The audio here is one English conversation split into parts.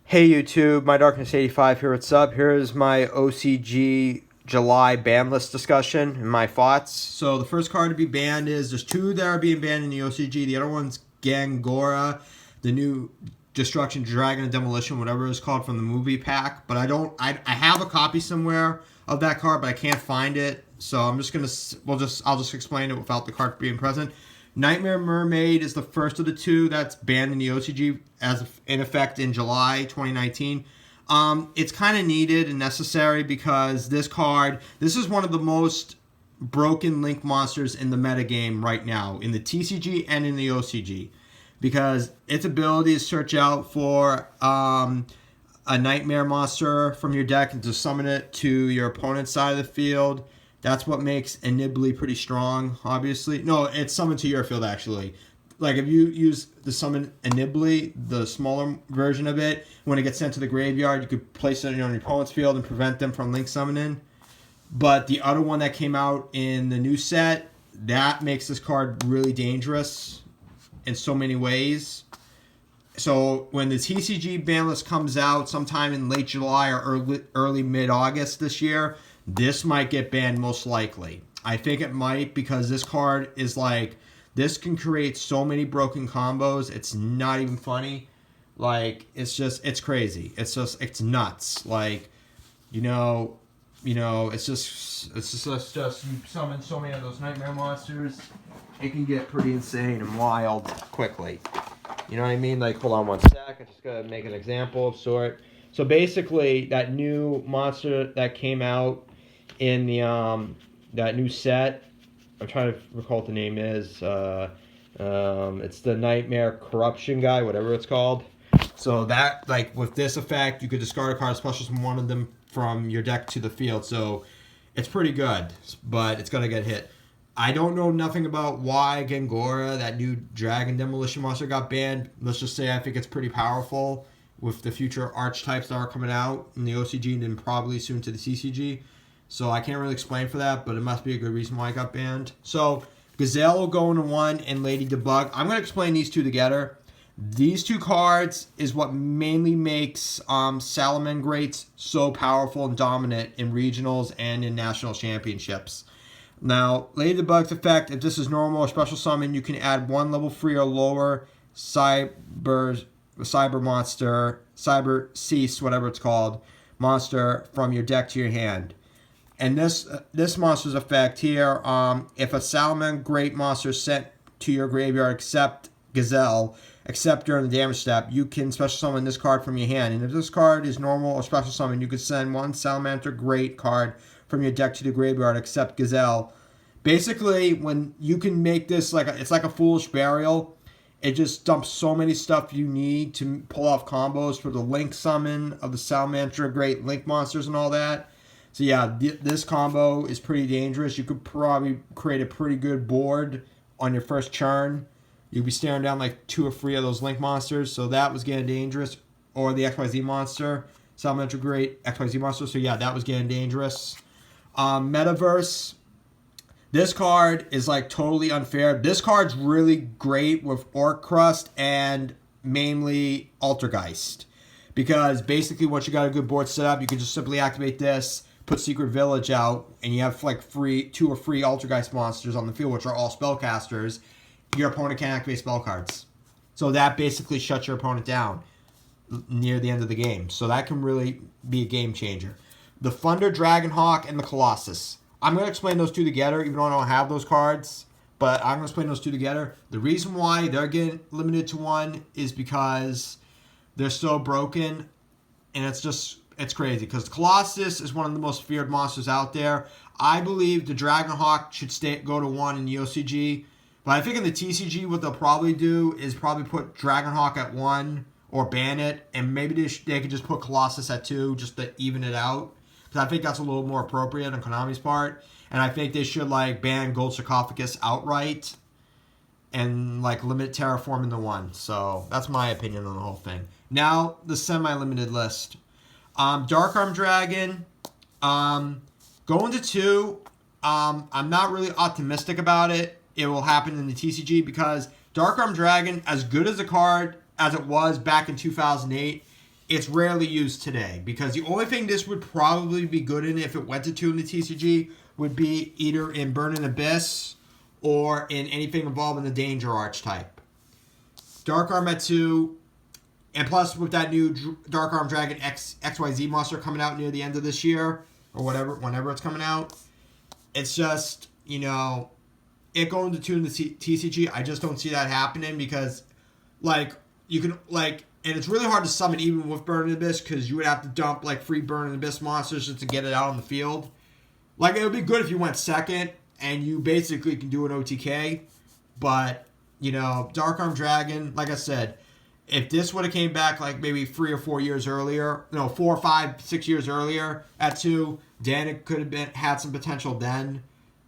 Hey YouTube, my Darkness 85 here. What's up? Here is my OCG July Banlist discussion and my thoughts. So the first card to be banned there's two that are being banned in the OCG. The other one's Gangora, the new Destruction, Dragon, and Demolition, whatever it's called from the movie pack. But I have a copy somewhere of that card, but I can't find it. So I'm just gonna I'll just explain it without the card being present. Nightmare Mermaid is the first of the two that's banned in the OCG in effect in July 2019. It's kind of needed and necessary because this is one of the most broken Link monsters in the metagame right now, in the TCG and in the OCG. Because its ability to search out for a Nightmare monster from your deck and to summon it to your opponent's side of the field. That's what makes Inibly pretty strong, obviously. No, it's summoned to your field, actually. Like, if you use the summon Inibly, the smaller version of it, when it gets sent to the graveyard, you could place it on your opponent's field and prevent them from Link summoning. But the other one that came out in the new set, that makes this card really dangerous in so many ways. So when the TCG ban list comes out sometime in late July or early mid-August this year, this might get banned most likely. I think it might because this card is like, this can create so many broken combos. It's not even funny. Like, it's crazy. It's nuts. Like, it's just you summon so many of those Nightmare monsters, it can get pretty insane and wild quickly. You know what I mean? Like, hold on one sec. I just gotta make an example of sort. So basically, that new monster that came out in the that new set, I'm trying to recall what the name is. It's the Nightmare Corruption guy, whatever it's called. So that, like, with this effect, you could discard a card, special summon one of them from your deck to the field. So it's pretty good, but it's gonna get hit. I don't know nothing about why Gangora, that new Dragon Demolition monster, got banned. Let's just say I think it's pretty powerful with the future archetypes that are coming out in the OCG and then probably soon to the CCG. So I can't really explain for that, but it must be a good reason why it got banned. So Gazelle will go into one and Lady Debug. I'm going to explain these two together. These two cards is what mainly makes Salamangreats so powerful and dominant in regionals and in national championships. Now, Lady Debug's effect, if this is normal or special summon, you can add one level 3 or lower cyber monster, cyber cease, whatever it's called, monster from your deck to your hand. And this monster's effect here, if a Salamangreat monster is sent to your graveyard except Gazelle, except during the damage step, you can special summon this card from your hand. And if this card is normal or special summon, you can send one Salamangreat card from your deck to the graveyard except Gazelle. Basically, when you can make this it's like a Foolish Burial. It just dumps so many stuff you need to pull off combos for the Link summon of the Salamangreat Link monsters and all that. So yeah, this combo is pretty dangerous. You could probably create a pretty good board on your first turn. You'd be staring down like 2 or 3 of those Link monsters. So that was getting dangerous. Or the XYZ monster. Salamangreat XYZ monster. So yeah, that was getting dangerous. Metaverse. This card is like totally unfair. This card's really great with Orc Crust and mainly Altergeist. Because basically once you got a good board set up, you can just simply activate this, put Secret Village out, and you have like 2 or 3 Altergeist monsters on the field, which are all spellcasters. Your opponent can't activate spell cards. So that basically shuts your opponent down near the end of the game. So that can really be a game changer. The Thunder, Dragonhawk, and the Colossus. I'm going to explain those two together, even though I don't have those cards. But I'm going to explain those two together. The reason why they're getting limited to one is because they're so broken. And it's crazy. Because the Colossus is one of the most feared monsters out there. I believe the Dragonhawk should go to 1 in the OCG. But I think in the TCG, what they'll probably do is probably put Dragonhawk at 1 or ban it. And maybe they could just put Colossus at 2 just to even it out. Because I think that's a little more appropriate on Konami's part. And I think they should like ban Gold Sarcophagus outright. And like limit Terraforming to 1. So that's my opinion on the whole thing. Now, the semi-limited list. Dark Arm Dragon. Going to 2. I'm not really optimistic about it. It will happen in the TCG because Dark Arm Dragon, as good as a card as it was back in 2008, it's rarely used today, because the only thing this would probably be good in if it went to 2 in the TCG would be either in Burning Abyss or in anything involving the Danger Archetype. Dark Arm at 2, and plus with that new Dark Arm Dragon XYZ monster coming out near the end of this year, or whenever it's coming out, it's just, you know, it going to 2 in the TCG, I just don't see that happening, because, like, you can, like, and it's really hard to summon even with Burning Abyss, because you would have to dump, like, free Burning Abyss monsters just to get it out on the field. Like, it would be good if you went second, and you basically can do an OTK, but, you know, Dark Arm Dragon, like I said, if this would have came back, like, maybe 3 or 4 years earlier, no, 4, 5, 6 years earlier at 2, then it could have had some potential then,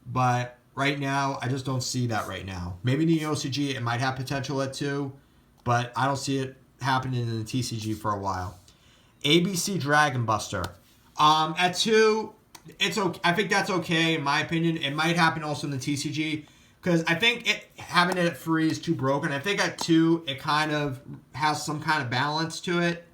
but right now, I just don't see that right now. Maybe in the OCG, it might have potential at 2, but I don't see it happening in the TCG for a while. ABC Dragon Buster. At 2, it's okay. I think that's okay, in my opinion. It might happen also in the TCG, because I think having it at 3 is too broken. I think at 2, it kind of has some kind of balance to it,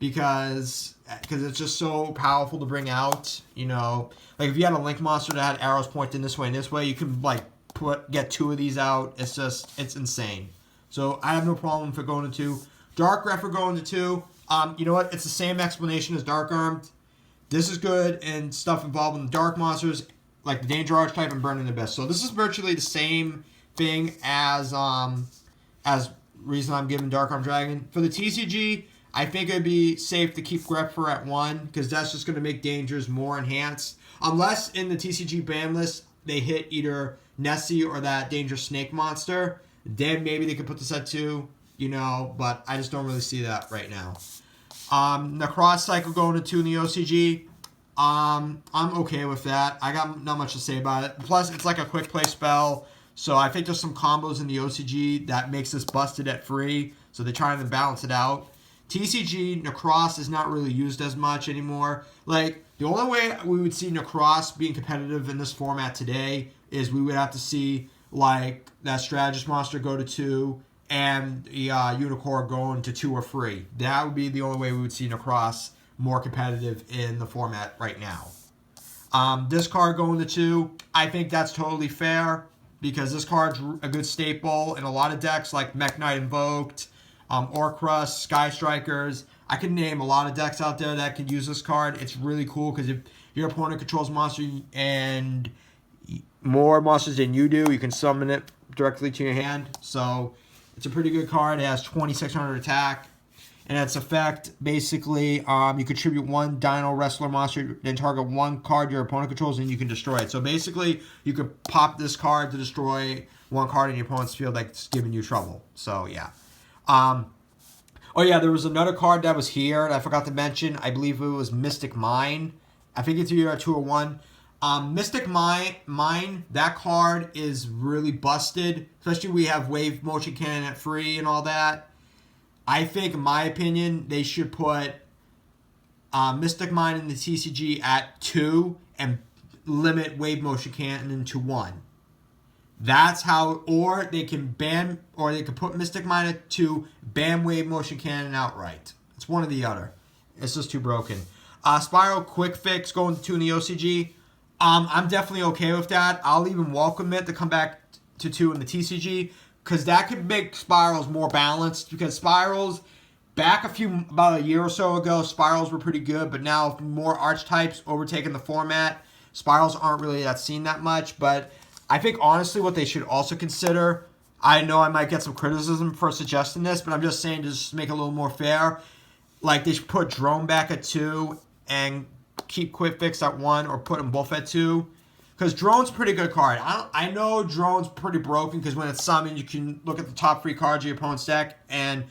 because it's just so powerful to bring out, you know. Like, if you had a Link monster that had arrows pointing this way and this way, you can, like, get 2 of these out. It's insane. So, I have no problem for going to 2. Dark Red for going to 2. You know what? It's the same explanation as Dark Armed. This is good and stuff involving the Dark monsters, like the Danger Archetype and Burning Abyss. So, this is virtually the same thing as reason I'm giving Dark Arm Dragon. For the TCG, I think it would be safe to keep Grepher at 1, because that's just going to make Dangers more enhanced. Unless in the TCG Banlist they hit either Nessie or that Danger Snake monster, then maybe they could put this at 2, you know, but I just don't really see that right now. Necross Cycle going to 2 in the OCG, I'm okay with that. I got not much to say about it. Plus, it's like a quick play spell, so I think there's some combos in the OCG that makes this busted at 3, so they're trying to balance it out. TCG, Necross is not really used as much anymore. Like, the only way we would see Necross being competitive in this format today is we would have to see, like, that Strategist monster go to 2 and the Unicorn going to 2 or 3. That would be the only way we would see Necross more competitive in the format right now. This card going to 2, I think that's totally fair, because this card's a good staple in a lot of decks, like Mech Knight Invoked, Orcrust, Sky Strikers. I can name a lot of decks out there that can use this card. It's really cool, because if your opponent controls monster and more monsters than you do, you can summon it directly to your hand. So it's a pretty good card. It has 2600 attack. And its effect, basically, you contribute 1 Dino Wrestler monster, then target 1 card your opponent controls, and you can destroy it. So basically, you could pop this card to destroy 1 card in your opponent's field that's giving you trouble. So yeah. Oh yeah, there was another card that was here that I forgot to mention. I believe it was Mystic Mine. I think it's either 2 or 1. Mystic Mine, that card is really busted. Especially we have Wave Motion Cannon at 3 and all that. I think, in my opinion, they should put Mystic Mine in the TCG at 2 and limit Wave Motion Cannon to 1. That's how, or they can put Mystic Mine at 2, ban Wave Motion Cannon outright. It's one or the other. It's just too broken. Spiral Quick Fix going to 2 in the OCG. I'm definitely okay with that. I'll even welcome it to come back to 2 in the TCG, because that could make Spirals more balanced, because Spirals, about a year or so ago, Spirals were pretty good, but now with more archetypes overtaking the format, Spirals aren't really seen that much. But I think, honestly, what they should also consider, I know I might get some criticism for suggesting this, but I'm just saying to just make it a little more fair, like they should put Drone back at 2 and keep Quick Fix at 1, or put them both at 2. Because Drone's a pretty good card. I know Drone's pretty broken, because when it's summoned, you can look at the top 3 cards of your opponent's deck and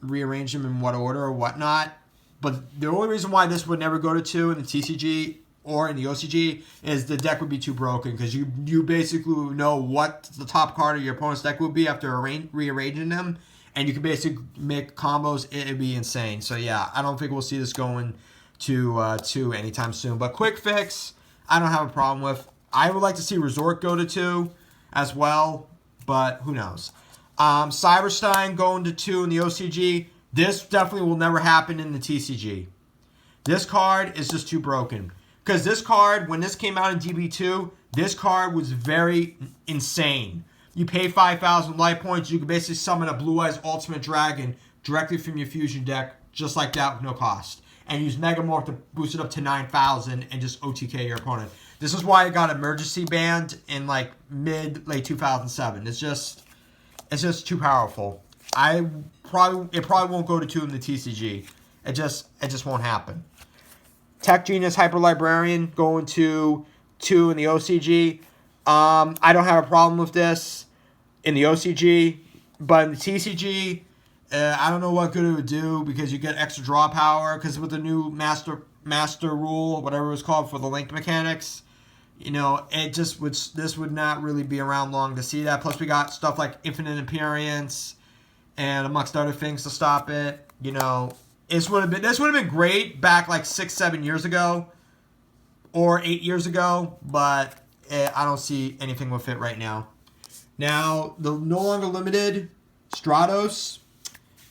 rearrange them in what order or whatnot. But the only reason why this would never go to 2 in the TCG or in the OCG is the deck would be too broken, because you basically would know what the top card of your opponent's deck would be after rearranging them, and you can basically make combos. It'd be insane. So yeah, I don't think we'll see this going to 2 anytime soon. But Quick Fix, I don't have a problem with. I would like to see Resort go to 2 as well, but who knows. Cyberstein going to 2 in the OCG. This definitely will never happen in the TCG. This card is just too broken. Because this card, when this came out in DB2, this card was very insane. You pay 5,000 life points, you can basically summon a Blue Eyes Ultimate Dragon directly from your Fusion deck, just like that with no cost. And use Megamorph to boost it up to 9,000 and just OTK your opponent. This is why it got emergency banned in like late 2007. It's just too powerful. It probably won't go to 2 in the TCG. It just won't happen. Tech Genius Hyper Librarian going to 2 in the OCG. I don't have a problem with this in the OCG, but in the TCG, I don't know what good it would do because you get extra draw power. Because with the new master rule, whatever it was called for the link mechanics, you know, this would not really be around long to see that. Plus, we got stuff like Infinite Appearance and amongst other things to stop it. You know, this would have been great back like 6-7 years ago or 8 years ago, but I don't see anything with it right now. Now, the no longer limited Stratos,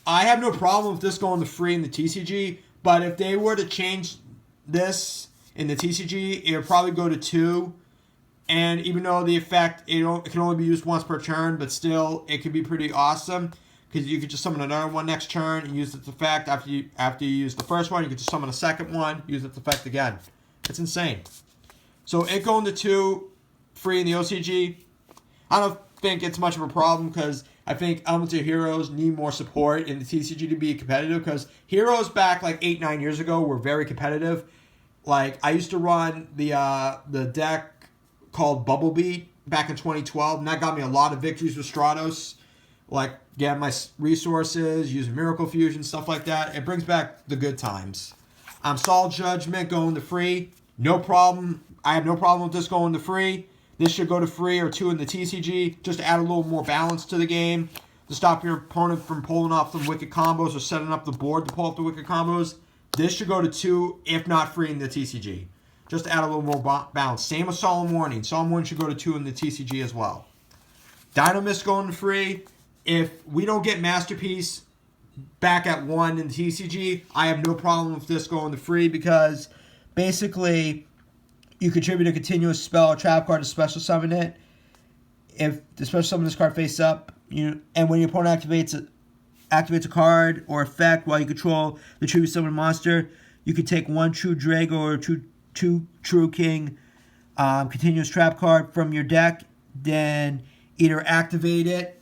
I have no problem with this going to free in the TCG, but if they were to change this in the TCG, it would probably go to 2. And even though the effect, it can only be used once per turn, but still, it could be pretty awesome. Because you could just summon another one next turn and use its effect. After you use the first one, you could just summon a second one, use its effect again. It's insane. So it going to 2 free in the OCG, I don't think it's much of a problem because I think Elemental Heroes need more support in the TCG to be competitive because Heroes back like 8-9 years ago were very competitive. Like, I used to run the deck called Bubble Beat back in 2012, and that got me a lot of victories with Stratos. Like, getting my resources, using Miracle Fusion, stuff like that. It brings back the good times. Solid Judgment going to free. No problem. I have no problem with this going to free. This should go to free or 2 in the TCG, just to add a little more balance to the game, to stop your opponent from pulling off some wicked combos or setting up the board to pull off the wicked combos. This should go to 2, if not free in the TCG, just to add a little more balance. Same with Solemn Warning. Solemn Warning should go to 2 in the TCG as well. Dynamist going to free. If we don't get Masterpiece back at 1 in the TCG, I have no problem with this going to free because basically you contribute a continuous spell or trap card to special summon it. If the special summon this card face up, and when your opponent activates a card or effect while you control the tribute summon monster, you can take 1 True Drago or 2 True King continuous trap card from your deck, then either activate it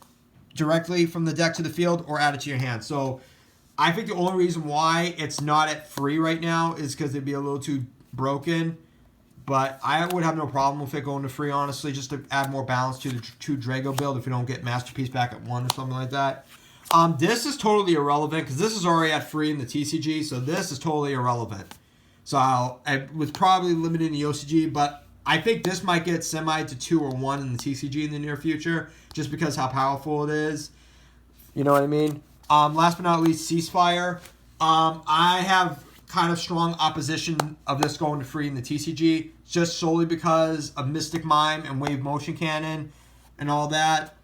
directly from the deck to the field or add it to your hand. So I think the only reason why it's not at free right now is because it'd be a little too broken. But I would have no problem with it going to free, honestly, just to add more balance to the 2 Drago build if we don't get Masterpiece back at 1 or something like that. This is totally irrelevant because this is already at free in the TCG, so this is totally irrelevant. So it was probably limited in the OCG, but I think this might get semi to 2 or 1 in the TCG in the near future, just because how powerful it is. You know what I mean? Last but not least, Ceasefire. I have kind of strong opposition of this going to free in the TCG, just solely because of Mystic Mime and Wave Motion Cannon and all that.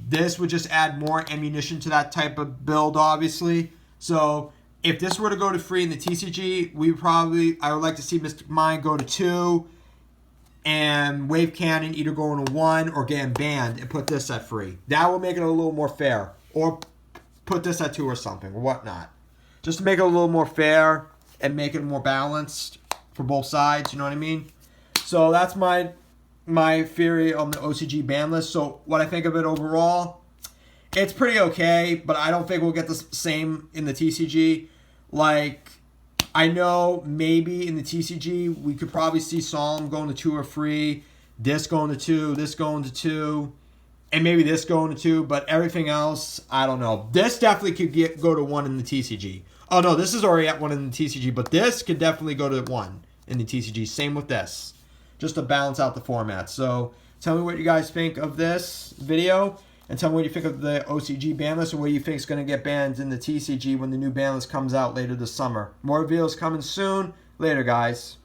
This would just add more ammunition to that type of build, obviously. So if this were to go to free in the TCG, I would like to see Mystic Mime go to 2 and Wave Cannon either going to 1 or getting banned and put this at free. That will make it a little more fair. Or put this at 2 or something or whatnot. Just to make it a little more fair and make it more balanced for both sides, you know what I mean? So that's my theory on the OCG ban list. So what I think of it overall, it's pretty okay, but I don't think we'll get the same in the TCG. Like, I know maybe in the TCG we could probably see Solemn going to 2 or free, this going to 2, this going to 2, and maybe this going to 2, but everything else, I don't know. This definitely could go to 1 in the TCG. Oh no, this is already at 1 in the TCG, but this could definitely go to 1 in the TCG. Same with this, just to balance out the format. So tell me what you guys think of this video, and tell me what you think of the OCG ban list, and what you think is going to get banned in the TCG when the new ban list comes out later this summer. More videos coming soon. Later, guys.